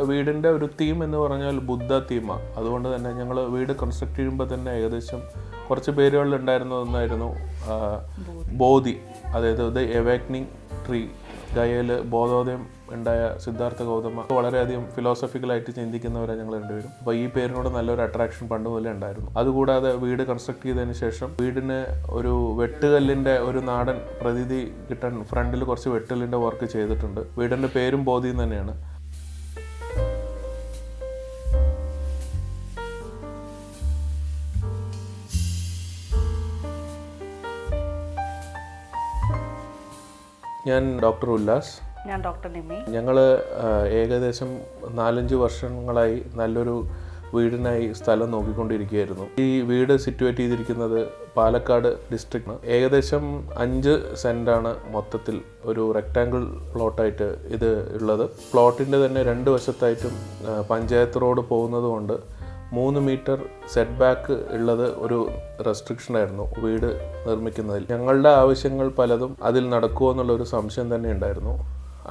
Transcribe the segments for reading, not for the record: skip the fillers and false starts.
വീടിൻ്റെ ഒരു തീം എന്ന് പറഞ്ഞാൽ ബുദ്ധ തീമാണ്. അതുകൊണ്ട് തന്നെ ഞങ്ങൾ വീട് കൺസ്ട്രക്ട് ചെയ്യുമ്പോൾ തന്നെ ഏകദേശം കുറച്ച് പേരുകളിലുണ്ടായിരുന്ന ഒന്നായിരുന്നു ബോധി, അതായത് ദ എവേക്കനിങ് ട്രീ. ഗയയിൽ ബോധോദയം ഉണ്ടായ സിദ്ധാർത്ഥ ഗൗതമ വളരെയധികം ഫിലോസഫിക്കലായിട്ട് ചിന്തിക്കുന്നവരെ ഞങ്ങൾ രണ്ടുപേരും. അപ്പോൾ ഈ പേരിനോട് നല്ലൊരു അട്രാക്ഷൻ പണ്ട് മുതലേ ഉണ്ടായിരുന്നു. അതുകൂടാതെ വീട് കൺസ്ട്രക്ട് ചെയ്തതിന് ശേഷം വീടിന് ഒരു വെട്ടുകല്ലിൻ്റെ ഒരു നാടൻ പ്രതീതി കിട്ടാൻ ഫ്രണ്ടിൽ കുറച്ച് വെട്ടുകല്ലിൻ്റെ വർക്ക് ചെയ്തിട്ടുണ്ട്. വീടിൻ്റെ പേരും ബോധി തന്നെയാണ്. ഞാൻ ഡോക്ടർ ഉല്ലാസ്. ഞാൻ ഡോക്ടർ നിമി. ഞങ്ങൾ ഏകദേശം 4-5 വർഷങ്ങളായി നല്ലൊരു വീടിനായി സ്ഥലം നോക്കിക്കൊണ്ടിരിക്കുകയായിരുന്നു. ഈ വീട് സിറ്റുവേറ്റ് ചെയ്തിരിക്കുന്നത് പാലക്കാട് ഡിസ്ട്രിക്റ്റ്. ഏകദേശം 5 സെൻറ്റാണ് മൊത്തത്തിൽ ഒരു റെക്റ്റാങ്കിൾ പ്ലോട്ടായിട്ട് ഇത് ഉള്ളത്. പ്ലോട്ടിൻ്റെ തന്നെ 2 വശത്തായിട്ടും പഞ്ചായത്ത് റോഡ് പോകുന്നത് കൊണ്ട് 3 മീറ്റർ സെറ്റ് ബാക്ക് ഉള്ളത് ഒരു റെസ്ട്രിക്ഷനായിരുന്നു വീട് നിർമ്മിക്കുന്നതിൽ. ഞങ്ങളുടെ ആവശ്യങ്ങൾ പലതും അതിൽ നടക്കുമോ എന്നുള്ളൊരു സംശയം തന്നെ ഉണ്ടായിരുന്നു.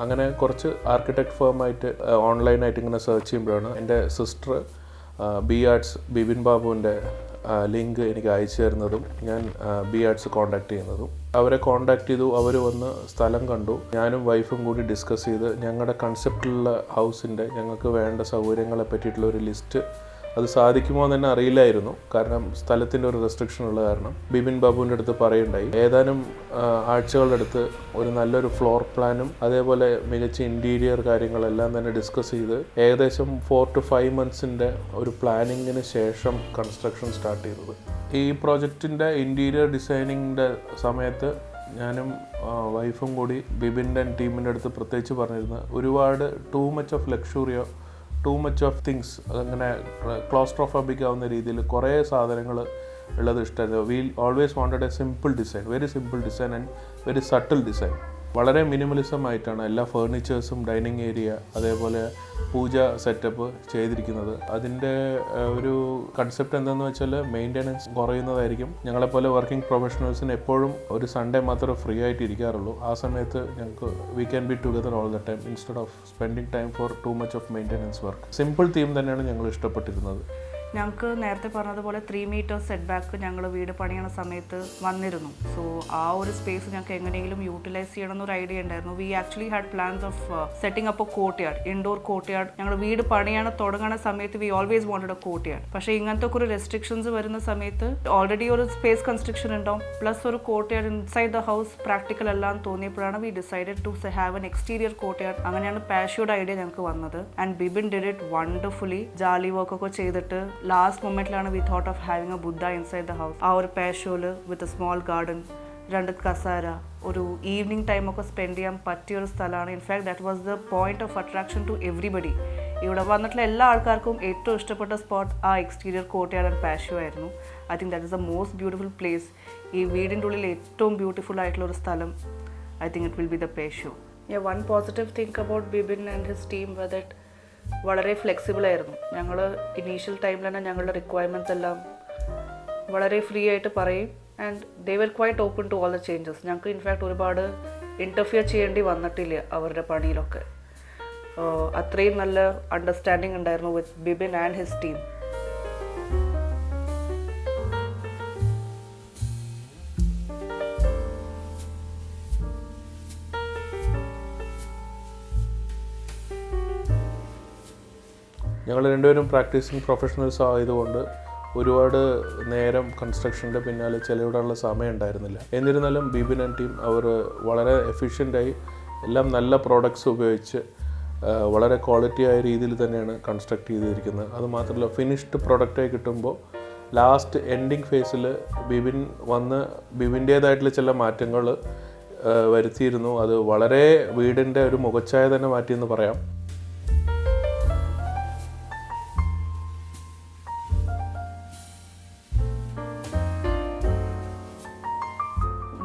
അങ്ങനെ കുറച്ച് ആർക്കിടെക്ട് ഫേമായിട്ട് ഓൺലൈനായിട്ട് ഇങ്ങനെ സെർച്ച് ചെയ്യുമ്പോഴാണ് എൻ്റെ സിസ്റ്റർ ബി ആർട്സ് ബിബിൻ ബാബുവിൻ്റെ ലിങ്ക് എനിക്ക് അയച്ചു തരുന്നതും ഞാൻ ബി ആർട്സ് കോൺടാക്ട് ചെയ്യുന്നതും. അവരെ കോൺടാക്ട് ചെയ്തു. അവർ വന്ന് സ്ഥലം കണ്ടു. ഞാനും വൈഫും കൂടി ഡിസ്കസ് ചെയ്ത് ഞങ്ങളുടെ കൺസെപ്റ്റിലുള്ള ഹൗസിൻ്റെ ഞങ്ങൾക്ക് വേണ്ട സൗകര്യങ്ങളെ പറ്റിയിട്ടുള്ള ഒരു ലിസ്റ്റ്, അത് സാധിക്കുമോ എന്ന് തന്നെ അറിയില്ലായിരുന്നു. കാരണം സ്ഥലത്തിൻ്റെ ഒരു റെസ്ട്രിക്ഷൻ ഉള്ള കാരണം ബിബിൻ ബാബുവിൻ്റെ അടുത്ത് പറയുണ്ടായി. ഏതാനും ആഴ്ചകളുടെ അടുത്ത് ഒരു നല്ലൊരു ഫ്ലോർ പ്ലാനും അതേപോലെ മികച്ച ഇൻറ്റീരിയർ കാര്യങ്ങളെല്ലാം തന്നെ ഡിസ്കസ് ചെയ്ത് ഏകദേശം 4 to 5 മന്ത്സിൻ്റെ ഒരു പ്ലാനിങ്ങിന് ശേഷം കൺസ്ട്രക്ഷൻ സ്റ്റാർട്ട് ചെയ്തത്. ഈ പ്രോജക്റ്റിൻ്റെ ഇൻറ്റീരിയർ ഡിസൈനിങ്ങിൻ്റെ സമയത്ത് ഞാനും വൈഫും കൂടി ബിബിൻ്റെ ടീമിൻ്റെ അടുത്ത് പ്രത്യേകിച്ച് പറഞ്ഞിരുന്നത് ഒരുപാട് ടൂ മച്ച് ഓഫ് ലക്ഷറിയോ ടൂ മച്ച് ഓഫ് തിങ്സ്, അതങ്ങനെ ക്ലോസ്ട്രോഫോബിക് ആവുന്ന രീതിയിൽ കുറേ സാധനങ്ങൾ ഉള്ളത് ഇഷ്ടമായിരുന്നു. We always wanted a simple design, very simple design and very subtle design. വളരെ മിനിമലിസം ആയിട്ടാണ് എല്ലാ ഫേർണിച്ചേഴ്സും ഡൈനിങ് ഏരിയ അതേപോലെ പൂജ സെറ്റപ്പ് ചെയ്തിരിക്കുന്നത്. അതിൻ്റെ ഒരു കൺസെപ്റ്റ് എന്താണെന്ന് വെച്ചാൽ മെയിൻ്റെനൻസ് കുറയുന്നതായിരിക്കും. ഞങ്ങളെപ്പോലെ വർക്കിംഗ് പ്രൊഫഷണൽസിന് എപ്പോഴും ഒരു സൺഡേ മാത്രമേ ഫ്രീ ആയിട്ട് ഇരിക്കാറുള്ളൂ. ആ സമയത്ത് ഞങ്ങൾക്ക് we can be together all the time instead of spending time for too much of maintenance work. Simple theme തന്നെയാണ് ഞങ്ങൾ ഇഷ്ടപ്പെട്ടിരുന്നത്. ഞങ്ങൾക്ക് നേരത്തെ പറഞ്ഞതുപോലെ 3 മീറ്റർ സെറ്റ് ബാക്ക് ഞങ്ങൾ വീട് പണിയണ സമയത്ത് വന്നിരുന്നു. സോ ആ ഒരു സ്പേസ് ഞങ്ങൾക്ക് എങ്ങനെയെങ്കിലും യൂട്ടിലൈസ് ചെയ്യണമെന്നൊരു ഐഡിയ ഉണ്ടായിരുന്നു. We actually had plans of setting up a courtyard, indoor courtyard. ഞങ്ങൾ വീട് പണിയാണ് തുടങ്ങുന്ന സമയത്ത് we always wanted a courtyard. പക്ഷേ ഇങ്ങനത്തെ ഒരു റെസ്ട്രിക്ഷൻസ് വരുന്ന സമയത്ത് ഓൾറെഡി ഒരു സ്പേസ് കൺസ്ട്രക്ഷൻ ഉണ്ടാവും, പ്ലസ് ഒരു courtyard inside the house practical അല്ലാന്ന് തോന്നിയപ്പോഴാണ് we decided to have an exterior courtyard. അങ്ങനെയാണ് പാഷ്യോയുടെ ഐഡിയ ഞങ്ങൾക്ക് വന്നത്. And Bibin did it wonderfully. Jali വർക്കൊക്കെ ചെയ്തിട്ട് ലാസ്റ്റ് മൊമെന്റിലാണ് we thought of having a Buddha inside the house. ആ ഒരു പാഷ്യോല് വിത്ത് എ സ്മോൾ ഗാർഡൻ, 2 കസാര, ഒരു ഈവനിങ് ടൈമൊക്കെ സ്പെൻഡ് ചെയ്യാൻ പറ്റിയൊരു സ്ഥലമാണ്. In fact that was the point of attraction to everybody. ഇവിടെ വന്നിട്ടുള്ള എല്ലാ ആൾക്കാർക്കും ഏറ്റവും ഇഷ്ടപ്പെട്ട സ്പോട്ട് ആ exterior courtyard and patio ആയിരുന്നു. I think that is the most beautiful place. ഈ വീടിൻ്റെ ഉള്ളിൽ ഏറ്റവും ബ്യൂട്ടിഫുൾ ആയിട്ടുള്ള ഒരു സ്ഥലം I think it will be the patio. One positive think about Bibin and his team was that വളരെ ഫ്ലെക്സിബിൾ ആയിരുന്നു. ഞങ്ങൾ ഇനീഷ്യൽ ടൈമിൽ തന്നെ ഞങ്ങളുടെ റിക്വയർമെൻറ്റ്സ് എല്ലാം വളരെ ഫ്രീ ആയിട്ട് പറയും. And they were quite open to all the changes. ഞങ്ങൾക്ക് ഇൻഫാക്ട് ഒരുപാട് ഇൻ്റർഫിയർ ചെയ്യേണ്ടി വന്നിട്ടില്ല അവരുടെ പണിയിലൊക്കെ. അത്രയും നല്ല അണ്ടർസ്റ്റാൻഡിങ് ഉണ്ടായിരുന്നു with Bibin and his team. ഞങ്ങൾ രണ്ടുപേരും പ്രാക്ടീസിങ് പ്രൊഫഷണൽസ് ആയതുകൊണ്ട് ഒരുപാട് നേരം കൺസ്ട്രക്ഷൻ്റെ പിന്നാലെ ചെലവിടാനുള്ള സമയം ഉണ്ടായിരുന്നില്ല. എന്നിരുന്നാലും ബിബിൻ ആൻഡ് ടീം അവർ വളരെ എഫിഷ്യൻ്റായി എല്ലാം നല്ല പ്രോഡക്ട്സ് ഉപയോഗിച്ച് വളരെ ക്വാളിറ്റി ആയ രീതിയിൽ തന്നെയാണ് കൺസ്ട്രക്ട് ചെയ്തിരിക്കുന്നത്. അതുമാത്രമല്ല ഫിനിഷ്ഡ് പ്രൊഡക്റ്റായി കിട്ടുമ്പോൾ ലാസ്റ്റ് എൻഡിങ് ഫേസിൽ ബിബിൻ വന്ന് ബിബിൻ്റേതായിട്ടുള്ള ചില മാറ്റങ്ങൾ വരുത്തിയിരുന്നു. അത് വളരെ വീടിൻ്റെ ഒരു മുഖച്ഛായ തന്നെ മാറ്റിയെന്ന് പറയാം.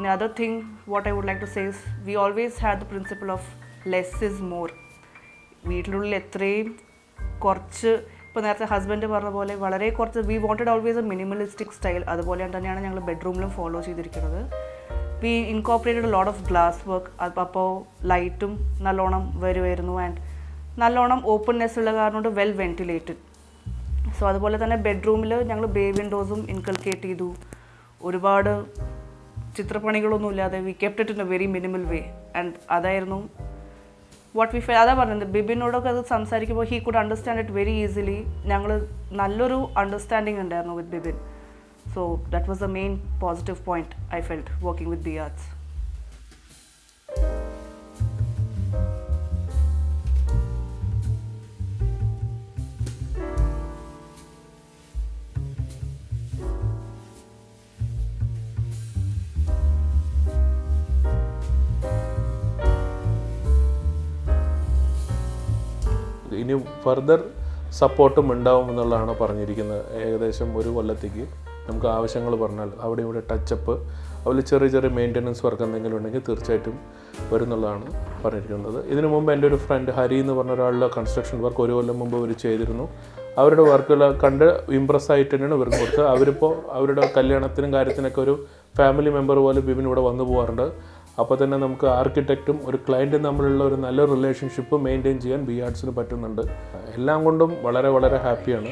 Another thing what I would like to say is we always had the principle of less is more. വീട്ടിനുള്ളിൽ എത്രയും കുറച്ച്, ഇപ്പോൾ നേരത്തെ ഹസ്ബൻഡ് പറഞ്ഞ പോലെ വളരെ കുറച്ച്, we wanted always a minimalistic style. അതുപോലെ തന്നെയാണ് ഞങ്ങൾ ബെഡ്റൂമിലും ഫോളോ ചെയ്തിരിക്കുന്നത്. We incorporated lot of glass work. അപ്പോൾ ലൈറ്റും നല്ലോണം വരുമായിരുന്നു. ആൻഡ് നല്ലോണം ഓപ്പൺനെസ് ഉള്ള കാരണം കൊണ്ട് വെൽ വെൻറ്റിലേറ്റഡ്. സോ അതുപോലെ തന്നെ ബെഡ്റൂമിൽ ഞങ്ങൾ ബേ വിൻഡോസും ഇൻകൾക്കേറ്റ് ചെയ്തു. ഒരുപാട് ചിത്രപ്പണികളൊന്നും ഇല്ലാതെ we kept it in a very minimal way. And അതായിരുന്നു വാട്ട് വി ഫെൽ. അതാ പറഞ്ഞത്, ബിബിനോടൊക്കെ അത് സംസാരിക്കുമ്പോൾ he could understand it very easily. ഞങ്ങൾ നല്ലൊരു അണ്ടർസ്റ്റാൻഡിങ് ഉണ്ടായിരുന്നു with Bibin. So that was the main positive point I felt working with B Arts. ഇനി ഫർദർ സപ്പോർട്ടും ഉണ്ടാവും എന്നുള്ളതാണ് പറഞ്ഞിരിക്കുന്നത്. ഏകദേശം 1 കൊല്ലത്തേക്ക് നമുക്ക് ആവശ്യങ്ങൾ പറഞ്ഞാൽ അവിടെ ഇവിടെ ടച്ചപ്പ്, അതുപോലെ ചെറിയ ചെറിയ മെയിൻ്റനൻസ് വർക്ക് എന്തെങ്കിലും ഉണ്ടെങ്കിൽ തീർച്ചയായിട്ടും വരുന്നുള്ളതാണ് പറഞ്ഞിരിക്കുന്നത്. ഇതിനു മുമ്പ് എൻ്റെ ഒരു ഫ്രണ്ട് ഹരി എന്ന് പറഞ്ഞ ഒരാളുടെ കൺസ്ട്രക്ഷൻ വർക്ക് 1 കൊല്ലം മുമ്പ് അവർ ചെയ്തിരുന്നു. അവരുടെ വർക്കുകൾ കണ്ട് ഇമ്പ്രസ് ആയിട്ട് തന്നെയാണ് ഇവർക്ക് കൊടുത്തത്. അവരിപ്പോൾ അവരുടെ കല്യാണത്തിനും കാര്യത്തിനൊക്കെ ഒരു ഫാമിലി മെമ്പർ പോലെ ബിബിൻ ഇവിടെ വന്നു പോകാറുണ്ട്. അപ്പോൾ തന്നെ നമുക്ക് ആർക്കിടെക്റ്റും ഒരു ക്ലയൻറ്റും തമ്മിലുള്ള ഒരു നല്ല റിലേഷൻഷിപ്പ് മെയിൻറ്റെയിൻ ചെയ്യാൻ ബി ആർട്സിന് പറ്റുന്നുണ്ട്. എല്ലാം കൊണ്ടും വളരെ വളരെ ഹാപ്പിയാണ്.